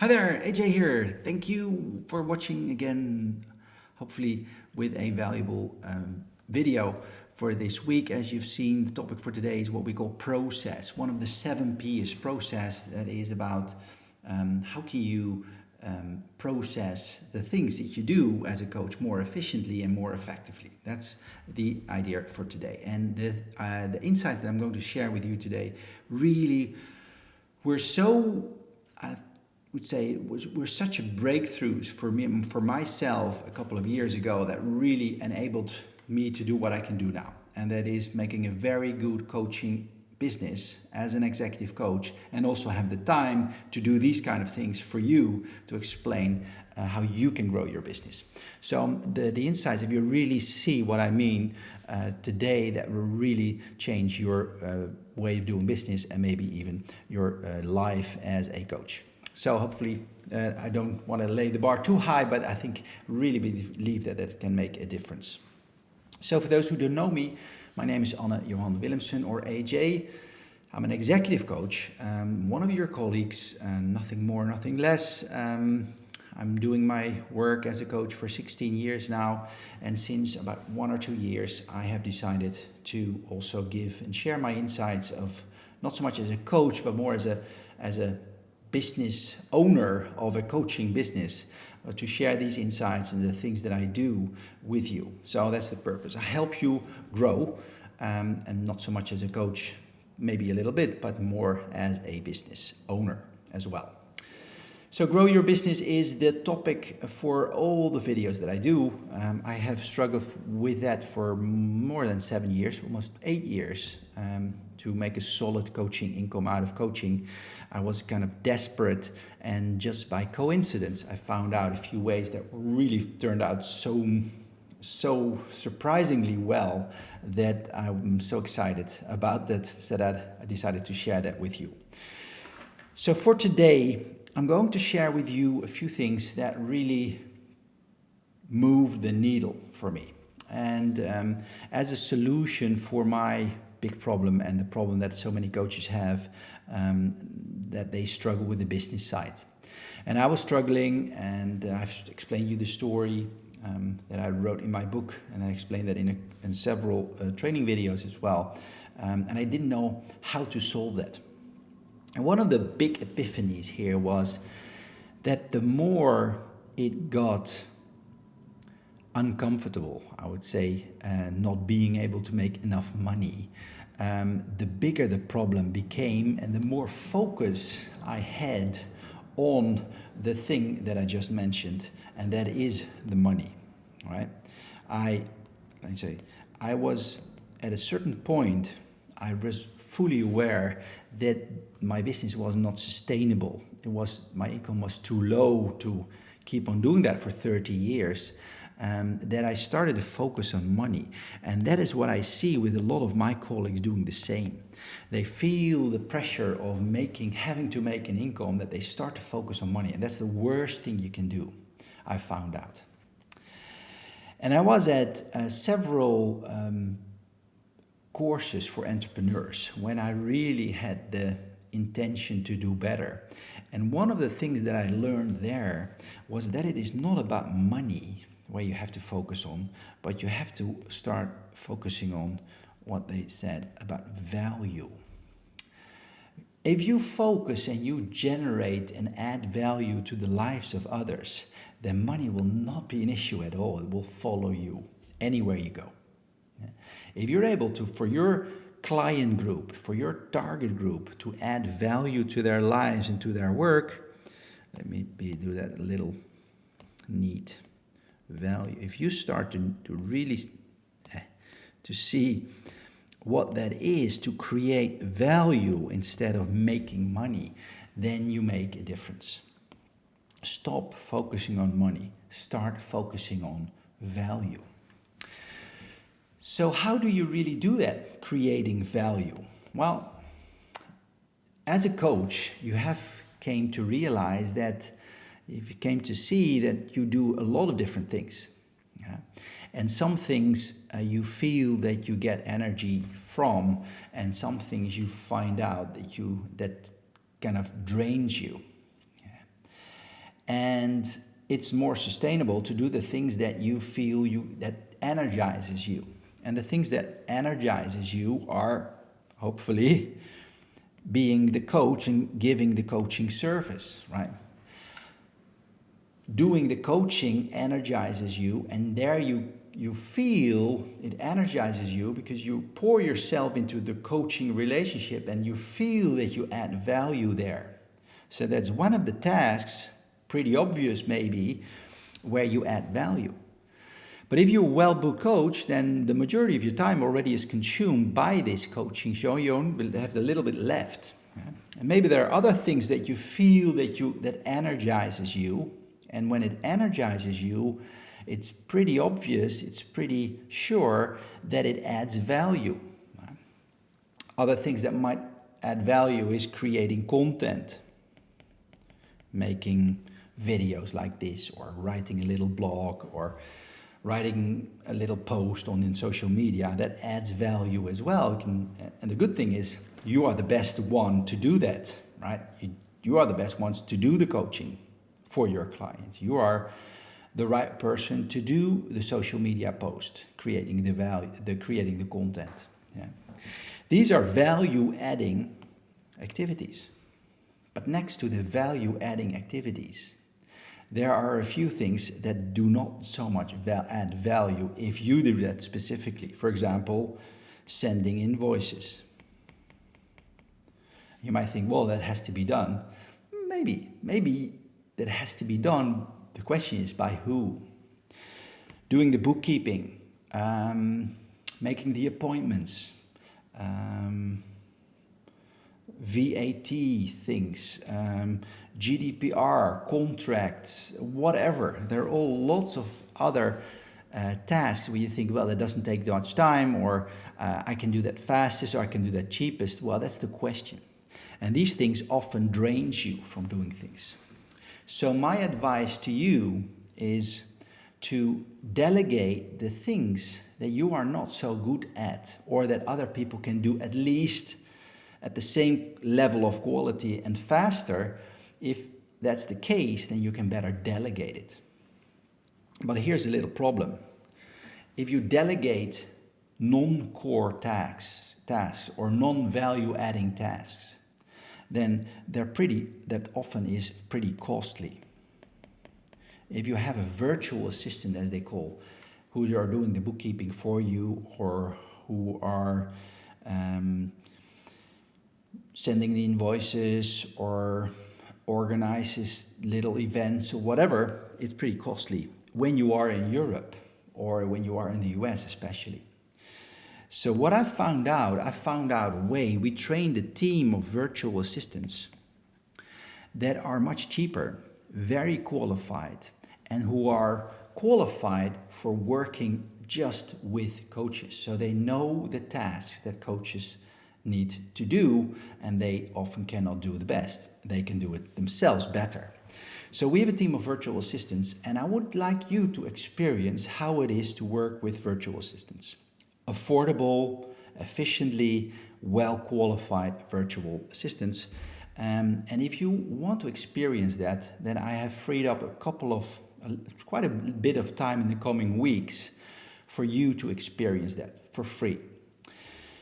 Hi there, AJ here. Thank you for watching again, hopefully with a valuable video for this week. As you've seen, the topic for today is what we call process. One of the 7P is process. That is about how can you process the things that you do as a coach more efficiently and more effectively. That's the idea for today. And the insights that I'm going to share with you today really were so would say were such a breakthroughs for me, for myself a couple of years ago, that really enabled me to do what I can do now. And that is making a very good coaching business as an executive coach, and also have the time to do these kind of things for you to explain how you can grow your business. So the insights, if you really see what I mean today, that will really change your way of doing business and maybe even your life as a coach. So hopefully, I don't want to lay the bar too high, but I think really believe that that can make a difference. So for those who don't know me, my name is Anne Johan Willemsen, or AJ. I'm an executive coach, one of your colleagues, nothing more, nothing less. I'm doing my work as a coach for 16 years now, and since about 1 or 2 years, I have decided to also give and share my insights of not so much as a coach, but more as a business owner of a coaching business, to share these insights and the things that I do with you. So that's the purpose. I help you grow, and not so much as a coach, maybe a little bit, but more as a business owner as well. So grow your business is the topic for all the videos that I do. I have struggled with that for more than 7 years, almost 8 years, to make a solid coaching income out of coaching. I was kind of desperate, and just by coincidence, I found out a few ways that really turned out so surprisingly well that I'm so excited about that, so that I decided to share that with you. So for today, I'm going to share with you a few things that really move the needle for me, and as a solution for my big problem and the problem that so many coaches have, that they struggle with the business side. And I was struggling, and I've explained you the story that I wrote in my book, and I explained that in several training videos as well, and I didn't know how to solve that. And one of the big epiphanies here was that the more it got uncomfortable, I would say, not being able to make enough money, the bigger the problem became, and the more focus I had on the thing that I just mentioned, and that is the money, right? I was at a certain point, I was fully aware that my business was not sustainable. My income was too low to keep on doing that for 30 years. That I started to focus on money. And that is what I see with a lot of my colleagues doing the same. They feel the pressure of having to make an income, that they start to focus on money. And that's the worst thing you can do, I found out. And I was at several courses for entrepreneurs when I really had the intention to do better. And one of the things that I learned there was that it is not about money where you have to focus on, but you have to start focusing on what they said about value. If you focus and you generate and add value to the lives of others, then money will not be an issue at all. It will follow you anywhere you go. If you're able to, for your client group, for your target group, to add value to their lives and to their work, let me do that a little neat. Value. If you start to really to see what that is, to create value instead of making money, then you make a difference. Stop focusing on money. Start focusing on value. So how do you really do that, creating value? Well, as a coach, you have came to realize that if you came to see that you do a lot of different things. Yeah? And some things you feel that you get energy from, and some things you find out that kind of drains you. Yeah? And it's more sustainable to do the things that you feel that energizes you. And the things that energizes you are hopefully being the coach and giving the coaching service, right? Doing the coaching energizes you, and there you feel it energizes you because you pour yourself into the coaching relationship and you feel that you add value there. So that's one of the tasks, pretty obvious maybe, where you add value. But if you're a well-booked coach, then the majority of your time already is consumed by this coaching, so you only have a little bit left. And maybe there are other things that you feel that energizes you, and when it energizes you, it's pretty obvious, it's pretty sure that it adds value. Other things that might add value is creating content, making videos like this, or writing a little blog, or writing a little post in social media. That adds value as well. And the good thing is you are the best one to do that, right? You are the best ones to do the coaching for your clients. You are the right person to do the social media post, creating the value, creating the content. Yeah. These are value-adding activities. But next to the value-adding activities, there are a few things that do not so much add value if you do that specifically. For example, sending invoices. You might think, well, that has to be done. Maybe that has to be done. The question is by who? Doing the bookkeeping, making the appointments, VAT things, GDPR, contracts, whatever. There are all lots of other tasks where you think, well, that doesn't take that much time, or I can do that fastest, or I can do that cheapest. Well, that's the question. And these things often drains you from doing things. So my advice to you is to delegate the things that you are not so good at, or that other people can do at least at the same level of quality and faster. If that's the case, then you can better delegate it. But here's a little problem. If you delegate non-core tasks or non-value adding tasks, then that often is pretty costly. If you have a virtual assistant, as they call, who are doing the bookkeeping for you, or who are sending the invoices or organizes little events or whatever, it's pretty costly when you are in Europe or when you are in the US especially. So what I found out a way. We trained a team of virtual assistants that are much cheaper, very qualified, and who are qualified for working just with coaches. So they know the tasks that coaches need to do, and they often cannot do the best. They can do it themselves better. So we have a team of virtual assistants, and I would like you to experience how it is to work with virtual assistants. Affordable, efficiently, well-qualified virtual assistants. And if you want to experience that, then I have freed up quite a bit of time in the coming weeks for you to experience that for free.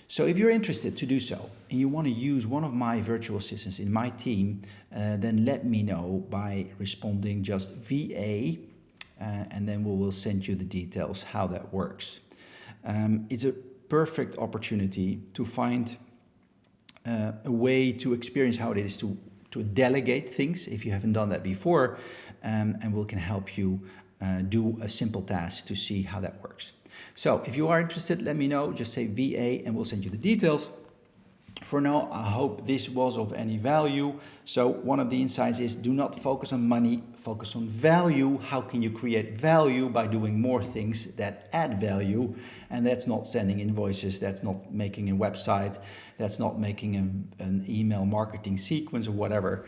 So if you're interested to do so, and you want to use one of my virtual assistants in my team, then let me know by responding just VA, and then we will send you the details how that works. It's a perfect opportunity to find a way to experience how it is to delegate things if you haven't done that before, and we can help you do a simple task to see how that works. So if you are interested, let me know. Just say VA and we'll send you the details. For now, I hope this was of any value. So one of the insights is do not focus on money, focus on value. How can you create value? By doing more things that add value. And that's not sending invoices, that's not making a website, that's not making an email marketing sequence or whatever.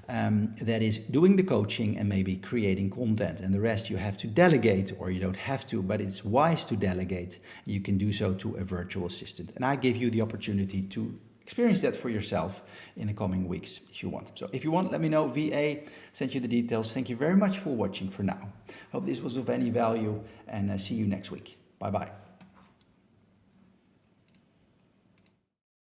That is doing the coaching and maybe creating content, and the rest you have to delegate, or you don't have to, but it's wise to delegate. You can do so to a virtual assistant, and I give you the opportunity to experience that for yourself in the coming weeks if you want. So if you want, let me know. VA, send you the details. Thank you very much for watching for now. Hope this was of any value, and see you next week. Bye-bye.